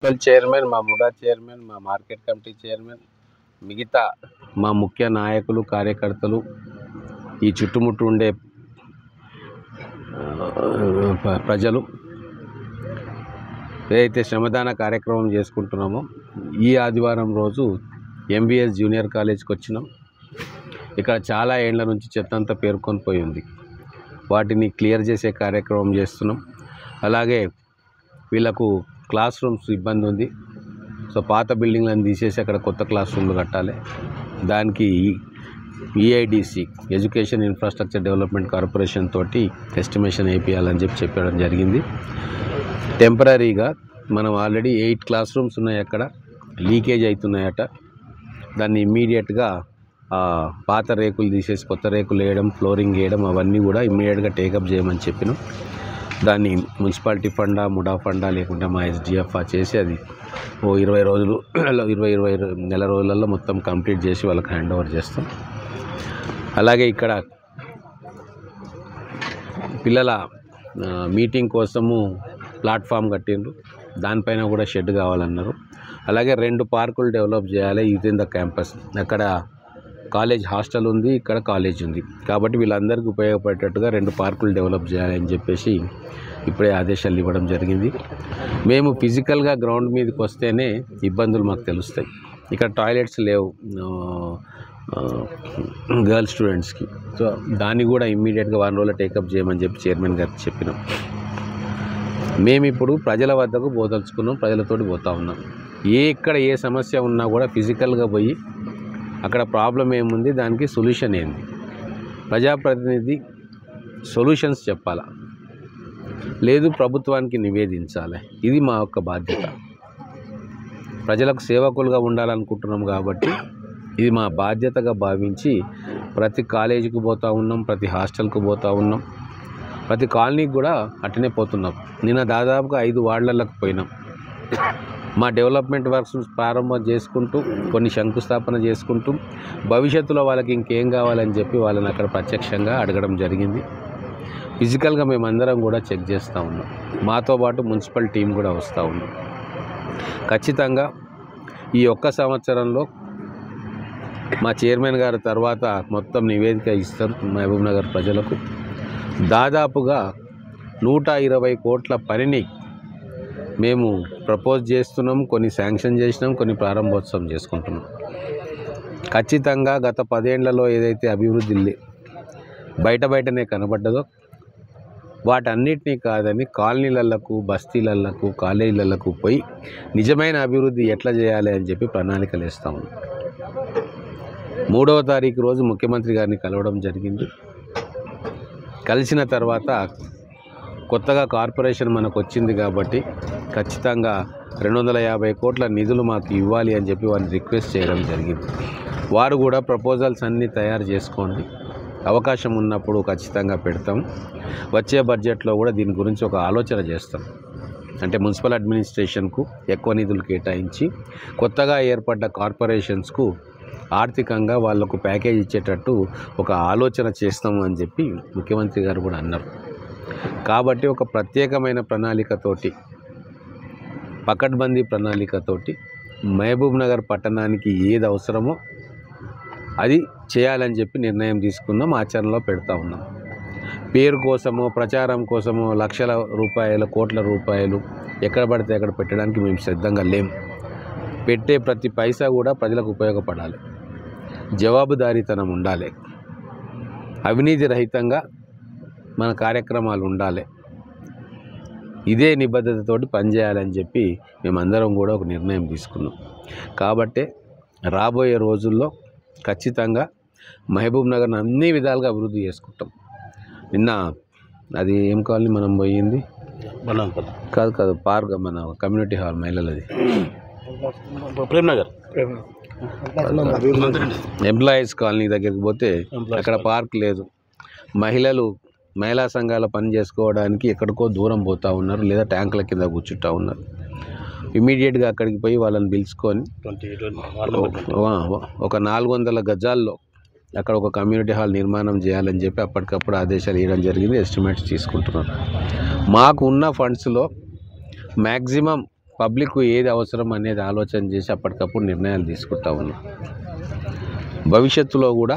Municipal chairman, మా MUDA chairman, మా market committee chairman, మిగతా మా ముఖ్య నాయకులు, కార్యకర్తలు, ఈ చుట్టుముట్టు ఉండే ప్రజలు ఏదైతే శ్రమదాన కార్యక్రమం చేసుకుంటున్నామో ఈ ఆదివారం రోజు ఎంబీఎస్ జూనియర్ కాలేజ్కి వచ్చినాం. ఇక్కడ చాలా ఏళ్ల నుంచి చెత్త అంతా పేరుకొని పోయి ఉంది. వాటిని క్లియర్ చేసే కార్యక్రమం చేస్తున్నాం. అలాగే వీళ్ళకు క్లాస్ రూమ్స్ ఇబ్బంది ఉంది. సో పాత బిల్డింగ్లను తీసేసి అక్కడ కొత్త క్లాస్ రూమ్లు కట్టాలి. దానికి ఈఐడిసి ఎడ్యుకేషన్ ఇన్ఫ్రాస్ట్రక్చర్ డెవలప్మెంట్ కార్పొరేషన్ తోటి ఎస్టిమేషన్ వేయించాలని చెప్పడం జరిగింది. టెంపరీగా మనం ఆల్రెడీ 8 క్లాస్ రూమ్స్ ఉన్నాయి, అక్కడ లీకేజ్ అవుతున్నాయట. దాన్ని ఇమ్మీడియట్గా పాత రేకులు తీసేసి కొత్త రేకులు వేయడం, ఫ్లోరింగ్ వేయడం అవన్నీ కూడా ఇమ్మీడియట్గా టేకప్ చేయమని చెప్పినాం. దాన్ని మున్సిపాలిటీ ఫండా, ముడా ఫండా లేకుంటే మా ఎస్డిఎఫ్ చేసి అది 20 రోజులు 20 నెల రోజులలో మొత్తం కంప్లీట్ చేసి వాళ్ళకి హ్యాండ్ ఓవర్ చేస్తాం. అలాగే ఇక్కడ పిల్లల మీటింగ్ కోసము ప్లాట్ఫామ్ కట్టిండ్రు, దానిపైన కూడా షెడ్ కావాలన్నారు. అలాగే 2 పార్కులు డెవలప్ చేయాలి యూత్ ఇన్ ద క్యాంపస్. అక్కడ కాలేజ్ హాస్టల్ ఉంది, ఇక్కడ కాలేజ్ ఉంది, కాబట్టి వీళ్ళందరికీ ఉపయోగపడేటట్టుగా 2 పార్కులు డెవలప్ చేయాలని చెప్పేసి ఇప్పుడే ఆదేశాలు ఇవ్వడం జరిగింది. మేము ఫిజికల్గా గ్రౌండ్ మీదకి వస్తేనే ఇబ్బందులు మాకు తెలుస్తాయి. ఇక్కడ టాయిలెట్స్ లేవు గర్ల్స్ స్టూడెంట్స్కి. సో దాన్ని కూడా ఇమ్మీడియట్గా 1 రోజులో టేకప్ చేయమని చెప్పి చైర్మన్ గారికి చెప్పినాం. మేము ఇప్పుడు ప్రజల వద్దకు పోదలుచుకున్నాం, ప్రజలతోటి పోతా ఉన్నాం. ఎక్కడ ఏ సమస్య ఉన్నా కూడా ఫిజికల్గా పోయి అక్కడ ప్రాబ్లం ఏముంది, దానికి సొల్యూషన్ ఏంది, ప్రజాప్రతినిధి సొల్యూషన్స్ చెప్పాలా, లేదు ప్రభుత్వానికి నివేదించాలి. ఇది మా యొక్క బాధ్యత. ప్రజలకు సేవకులుగా ఉండాలనుకుంటున్నాం కాబట్టి ఇది మా బాధ్యతగా భావించి ప్రతి కాలేజీకి పోతూ ఉన్నాం, ప్రతి హాస్టల్కి పోతూ ఉన్నాం, ప్రతి కాలనీకి కూడా అట్టనే పోతున్నాం. నిన్న దాదాపుగా 5 వార్డులకు పోయినాం. మా డెవలప్మెంట్ వర్క్స్ ప్రారంభం చేసుకుంటూ, కొన్ని శంకుస్థాపన చేసుకుంటూ, భవిష్యత్తులో వాళ్ళకి ఇంకేం కావాలని చెప్పి వాళ్ళని అక్కడ ప్రత్యక్షంగా అడగడం జరిగింది. ఫిజికల్గా మేమందరం కూడా చెక్ చేస్తూ ఉన్నాం. మాతో పాటు మున్సిపల్ టీం కూడా వస్తూ ఉన్నాం. ఖచ్చితంగా ఈ 1 సంవత్సరంలో మా చైర్మన్ గారి తర్వాత మొత్తం నివేదిక ఇస్తారు మహబూబ్ నగర్ ప్రజలకు. దాదాపుగా 120 కోట్ల పనిని మేము ప్రపోజ్ చేస్తున్నాం, కొన్ని శాంక్షన్ చేసినాం, కొన్ని ప్రారంభోత్సవం చేసుకుంటున్నాం. ఖచ్చితంగా గత 10 ఏళ్లలో ఏదైతే అభివృద్ధి బయటనే కనబడ్డదో వాటన్నిటినీ కాదని కాలనీలకు, బస్తీలకు, కాలేజీలకు పోయి నిజమైన అభివృద్ధి ఎట్లా చేయాలి అని చెప్పి ప్రణాళికలు వేస్తూ ఉన్నాం. 3వ తారీఖు రోజు ముఖ్యమంత్రి గారిని కలవడం జరిగింది. కలిసిన తర్వాత కొత్తగా కార్పొరేషన్ మనకు వచ్చింది కాబట్టి ఖచ్చితంగా 250 కోట్ల నిధులు మాకు ఇవ్వాలి అని చెప్పి వారిని రిక్వెస్ట్ చేయడం జరిగింది. వారు కూడా ప్రపోజల్స్ అన్నీ తయారు చేసుకోండి, అవకాశం ఉన్నప్పుడు ఖచ్చితంగా పెడతాం, వచ్చే బడ్జెట్లో కూడా దీని గురించి ఒక ఆలోచన చేస్తాం. అంటే మున్సిపల్ అడ్మినిస్ట్రేషన్కు ఎక్కువ నిధులు కేటాయించి కొత్తగా ఏర్పడ్డ కార్పొరేషన్స్కు ఆర్థికంగా వాళ్లకు ప్యాకేజ్ ఇచ్చేటట్టు ఒక ఆలోచన చేస్తాము అని చెప్పి ముఖ్యమంత్రి గారు కూడా అన్నారు. కాబట్టి ఒక ప్రత్యేకమైన ప్రణాళికతోటి, పకడ్బందీ ప్రణాళికతోటి మహబూబ్ నగర్ పట్టణానికి ఏది అవసరమో అది చేయాలని చెప్పి నిర్ణయం తీసుకున్నాం, ఆచరణలో పెడతా ఉన్నాం. పేరు కోసమో, ప్రచారం కోసమో లక్షల రూపాయలు, కోట్ల రూపాయలు ఎక్కడ పడితే అక్కడ పెట్టడానికి మేము సిద్ధంగా లేము. పెట్టే ప్రతి పైసా కూడా ప్రజలకు ఉపయోగపడాలి, జవాబుదారీతనం ఉండాలి, అవినీతి రహితంగా మన కార్యక్రమాలు ఉండాలి. ఇదే నిబద్ధతతోటి పనిచేయాలని చెప్పి మేమందరం కూడా ఒక నిర్ణయం తీసుకున్నాం. కాబట్టే రాబోయే రోజుల్లో ఖచ్చితంగా మహబూబ్ నగర్ని అన్ని విధాలుగా అభివృద్ధి చేసుకుంటాం. నిన్న అది ఏం కాలనీ మనం పోయింది, కాదు పార్క్, మన కమ్యూనిటీ హాల్ మహిళలది, ప్రేమ్నగర్ ఎంప్లాయీస్ కాలనీ దగ్గరికి పోతే అక్కడ పార్క్ లేదు. మహిళా సంఘాల పని చేసుకోవడానికి ఎక్కడికో దూరం పోతూ ఉన్నారు, లేదా ట్యాంకుల కింద కూర్చుంటూ ఉన్నారు. ఇమీడియట్గా అక్కడికి పోయి వాళ్ళని పిలుచుకొని ఒక 400 గజాల్లో అక్కడ ఒక కమ్యూనిటీ హాల్ నిర్మాణం చేయాలని చెప్పి అప్పటికప్పుడు ఆదేశాలు ఇవ్వడం జరిగింది. ఎస్టిమేట్స్ తీసుకుంటున్నారు. మాకు ఉన్న ఫండ్స్లో మ్యాక్సిమం పబ్లిక్ ఏది అవసరం అనేది ఆలోచన చేసి అప్పటికప్పుడు నిర్ణయాలు తీసుకుంటా ఉన్నాం. భవిష్యత్తులో కూడా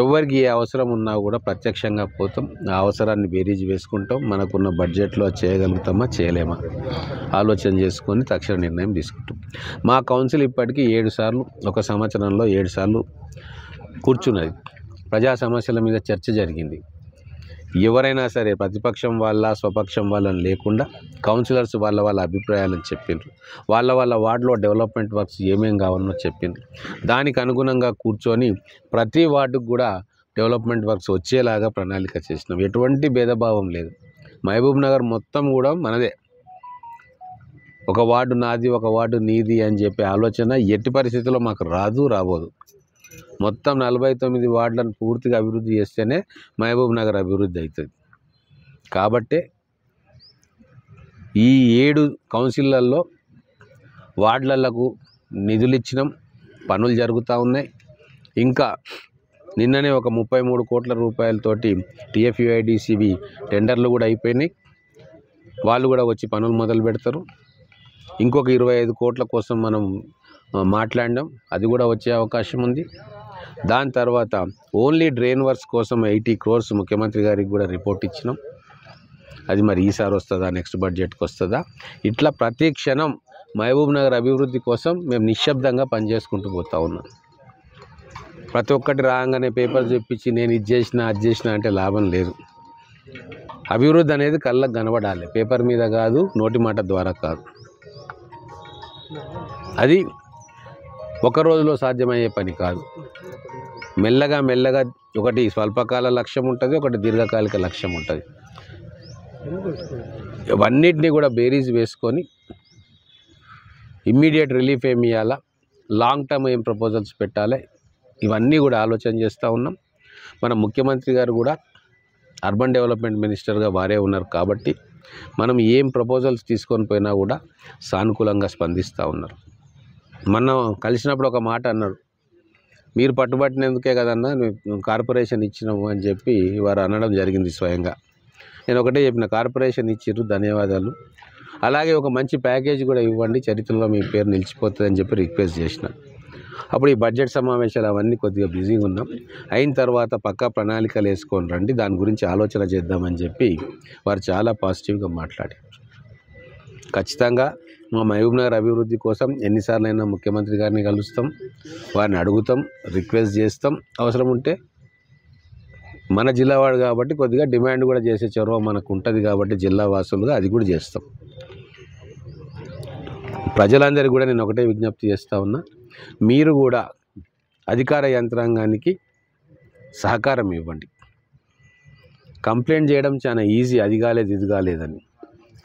ఎవరికి ఏ అవసరం ఉన్నా కూడా ప్రత్యక్షంగా పోతాం, ఆ అవసరాన్ని బేరీజ్ వేసుకుంటాం, మనకున్న బడ్జెట్లో చేయగలుగుతామా చేయలేమా ఆలోచన చేసుకొని తక్షణ నిర్ణయం తీసుకుంటాం. మా కౌన్సిల్ ఇప్పటికీ 7 సార్లు, ఒక సంవత్సరంలో 7 సార్లు కూర్చున్నది. ప్రజా సమస్యల మీద చర్చ జరిగింది. ఎవరైనా సరే ప్రతిపక్షం వాళ్ళ స్వపక్షం వాళ్ళని లేకుండా కౌన్సిలర్స్ వాళ్ళ అభిప్రాయాలను చెప్పిండ్రు. వాళ్ళ వార్డులో డెవలప్మెంట్ వర్క్స్ ఏమేం కావాలనో చెప్పిండ్రు. దానికి అనుగుణంగా కూర్చొని ప్రతి వార్డుకు కూడా డెవలప్మెంట్ వర్క్స్ వచ్చేలాగా ప్రణాళిక చేసినాం. ఎటువంటి భేదభావం లేదు. మహబూబ్ నగర్ మొత్తం కూడా మనదే. ఒక వార్డు నాది, ఒక వార్డు నీది అని చెప్పే ఆలోచన ఎట్టి పరిస్థితుల్లో మాకు రాబోదు. మొత్తం 49 వార్డులను పూర్తిగా అభివృద్ధి చేస్తేనే మహబూబ్ నగర్ అభివృద్ధి అవుతుంది. కాబట్టే ఈ 7 కౌన్సిళ్లలో వార్డులకు నిధులు ఇచ్చినాం, పనులు జరుగుతూ ఉన్నాయి. ఇంకా నిన్ననే ఒక 33 కోట్ల రూపాయలతోటి TFUIDCB టెండర్లు కూడా అయిపోయినాయి. వాళ్ళు కూడా వచ్చి పనులు మొదలు పెడతారు. ఇంకొక 25 కోట్ల కోసం మనం మాట్లాడినాం, అది కూడా వచ్చే అవకాశం ఉంది. దాని తర్వాత ఓన్లీ డ్రైన్ వర్క్స్ కోసం 80 crores ముఖ్యమంత్రి గారికి కూడా రిపోర్ట్ ఇచ్చినాం. అది మరి ఈసారి వస్తుందా, నెక్స్ట్ బడ్జెట్కి వస్తుందా? ఇట్లా ప్రతి క్షణం మహబూబ్ నగర్ అభివృద్ధి కోసం మేము నిశ్శబ్దంగా పనిచేసుకుంటూ పోతా ఉన్నాం. ప్రతి ఒక్కటి రాగానే పేపర్ చూపించి నేను ఇది చేసిన అది చేసిన అంటే లాభం లేదు. అభివృద్ధి అనేది కళ్ళకు కనబడాలి, పేపర్ మీద కాదు, నోటి మాట ద్వారా కాదు. అది ఒక రోజులో సాధ్యమయ్యే పని కాదు. మెల్లగా ఒకటి స్వల్పకాల లక్ష్యం ఉంటుంది, ఒకటి దీర్ఘకాలిక లక్ష్యం ఉంటుంది. ఇవన్నిటినీ కూడా బేరీజ్ వేసుకొని ఇమ్మీడియట్ రిలీఫ్ ఏమి ఇవ్వాలా, లాంగ్ టర్మ్ ఏం ప్రపోజల్స్ పెట్టాలి, ఇవన్నీ కూడా ఆలోచన చేస్తూ ఉన్నాం. మన ముఖ్యమంత్రి గారు కూడా అర్బన్ డెవలప్మెంట్ మినిస్టర్గా వారే ఉన్నారు కాబట్టి మనం ఏం ప్రపోజల్స్ తీసుకొని పోయినా కూడా సానుకూలంగా స్పందిస్తూ ఉన్నారు. మనం కలిసినప్పుడు ఒక మాట అన్నాడు, మీరు పట్టుబట్టినందుకే కదన్నా కార్పొరేషన్ ఇచ్చినాము అని చెప్పి వారు అనడం జరిగింది స్వయంగా. నేను ఒకటే చెప్పిన, కార్పొరేషన్ ఇచ్చిర్రు, ధన్యవాదాలు. అలాగే ఒక మంచి ప్యాకేజ్ కూడా ఇవ్వండి, చరిత్రలో మీ పేరు నిలిచిపోతుంది అని చెప్పి రిక్వెస్ట్ చేసిన. అప్పుడు ఈ బడ్జెట్ సమావేశాలు అవన్నీ కొద్దిగా బిజీగా ఉన్నాం. అయిన తర్వాత పక్కా ప్రణాళికలు వేసుకొని రండి, దాని గురించి ఆలోచన చేద్దామని చెప్పి వారు చాలా పాజిటివ్గా మాట్లాడారు. ఖచ్చితంగా మా మహబూబ్ నగర్ అభివృద్ధి కోసం ఎన్నిసార్లైనా ముఖ్యమంత్రి గారిని కలుస్తాం, వారిని అడుగుతాం, రిక్వెస్ట్ చేస్తాం. అవసరం ఉంటే మన జిల్లా వాడు కాబట్టి కొద్దిగా డిమాండ్ కూడా చేసే చొరవ మనకు ఉంటుంది కాబట్టి జిల్లా వాసులుగా అది కూడా చేస్తాం. ప్రజలందరికీ కూడా నేను ఒకటే విజ్ఞప్తి చేస్తూ ఉన్నా, మీరు కూడా అధికార యంత్రాంగానికి సహకారం ఇవ్వండి. కంప్లైంట్ చేయడం చాలా ఈజీ, అది కాలేదు ఇది కాలేదని.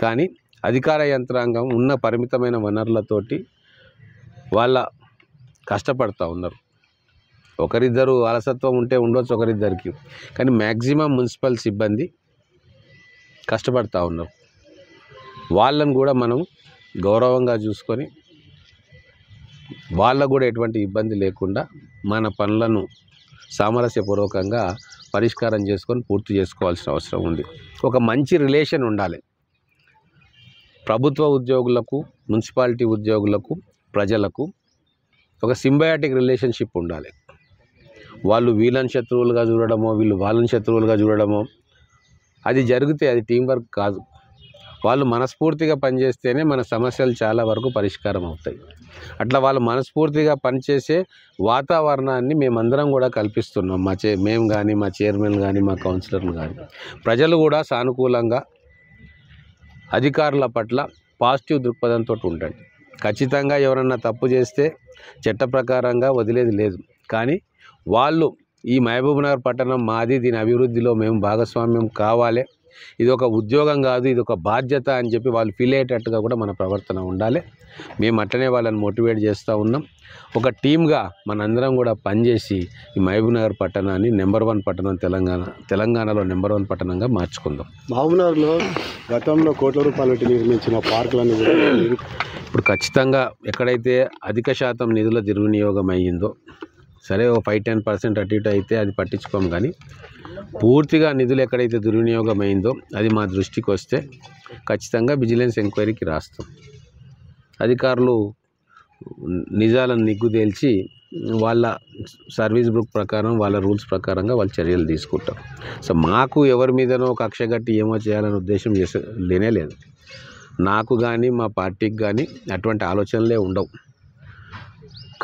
కానీ అధికార యంత్రాంగం ఉన్న పరిమితమైన వనరులతోటి వాళ్ళ కష్టపడుతూ ఉన్నారు. ఒకరిద్దరు అలసత్వం ఉంటే ఉండొచ్చు ఒకరిద్దరికి, కానీ మ్యాక్సిమం మున్సిపల్ సిబ్బంది కష్టపడుతూ ఉన్నారు. వాళ్ళని కూడా మనం గౌరవంగా చూసుకొని వాళ్ళకు కూడా ఎటువంటి ఇబ్బంది లేకుండా మన పనులను సామరస్యపూర్వకంగా పరిష్కారం చేసుకొని పూర్తి చేసుకోవాల్సిన అవసరం ఉంది. ఒక మంచి రిలేషన్ ఉండాలి. ప్రభుత్వ ఉద్యోగులకు, మున్సిపాలిటీ ఉద్యోగులకు, ప్రజలకు ఒక సింబయాటిక్ రిలేషన్షిప్ ఉండాలి. వాళ్ళు వీళ్ళని శత్రువులుగా చూడడమో, వీళ్ళు వాళ్ళని శత్రువులుగా చూడడమో అది జరిగితే అది టీం వర్క్ కాదు. వాళ్ళు మనస్ఫూర్తిగా పనిచేస్తేనే మన సమస్యలు చాలా వరకు పరిష్కారం అవుతాయి. అట్లా వాళ్ళు మనస్ఫూర్తిగా పనిచేసే వాతావరణాన్ని మేమందరం కూడా కల్పిస్తున్నాం. మేము కానీ, మా చైర్మన్ కానీ, మా కౌన్సిలర్లు కానీ. ప్రజలు కూడా సానుకూలంగా అధికారుల పట్ల పాజిటివ్ దృక్పథంతో ఉండండి. ఖచ్చితంగా ఎవరన్నా తప్పు చేస్తే చట్ట ప్రకారంగా వదిలేది లేదు. కానీ వాళ్ళు ఈ మహబూబ్ నగర్ పట్టణం మాది, దీని అభివృద్ధిలో మేము భాగస్వామ్యం కావాలి, ఇది ఒక ఉద్యోగం కాదు, ఇది ఒక బాధ్యత అని చెప్పి వాళ్ళు ఫీల్ అయ్యేటట్టుగా కూడా మన ప్రవర్తన ఉండాలి. మేము అట్లనే వాళ్ళని మోటివేట్ చేస్తూ ఉన్నాం. ఒక టీమ్గా మనందరం కూడా పనిచేసి ఈ మహబూబ్ నగర్ పట్టణాన్ని నెంబర్ 1 పట్టణం తెలంగాణలో నెంబర్ 1 పట్టణంగా మార్చుకుందాం. మహబూబ్ నగర్లో గతంలో కోట్ల రూపాయలు నిర్మించిన పార్కులన్నీ కూడా ఇప్పుడు ఖచ్చితంగా ఎక్కడైతే అధిక శాతం నిధుల దుర్వినియోగం అయ్యిందో సరే ఓ 5-10% అటు ఇటు అయితే అది పట్టించుకోము, కానీ పూర్తిగా నిధులు ఎక్కడైతే దుర్వినియోగం అయిందో అది మా దృష్టికి వస్తే ఖచ్చితంగా విజిలెన్స్ ఎంక్వైరీకి రాస్తాం. అధికారులు నిజాలను నిగ్గు తేల్చి వాళ్ళ సర్వీస్ బుక్ ప్రకారం వాళ్ళ రూల్స్ ప్రకారంగా వాళ్ళు చర్యలు తీసుకుంటారు. సో మాకు ఎవరి మీదనో కక్ష కట్టి ఏమో చేయాలనే ఉద్దేశం లేనే లేదు. నాకు కానీ మా పార్టీకి కానీ అటువంటి ఆలోచనలే ఉండవు.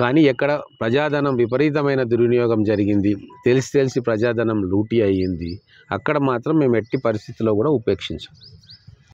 కానీ ఎక్కడ ప్రజాధనం విపరీతమైన దుర్వినియోగం జరిగింది, తెలిసి ప్రజాధనం లూటీ అయ్యింది, అక్కడ మాత్రం మేము ఎట్టి పరిస్థితుల్లో కూడా ఉపేక్షించాం.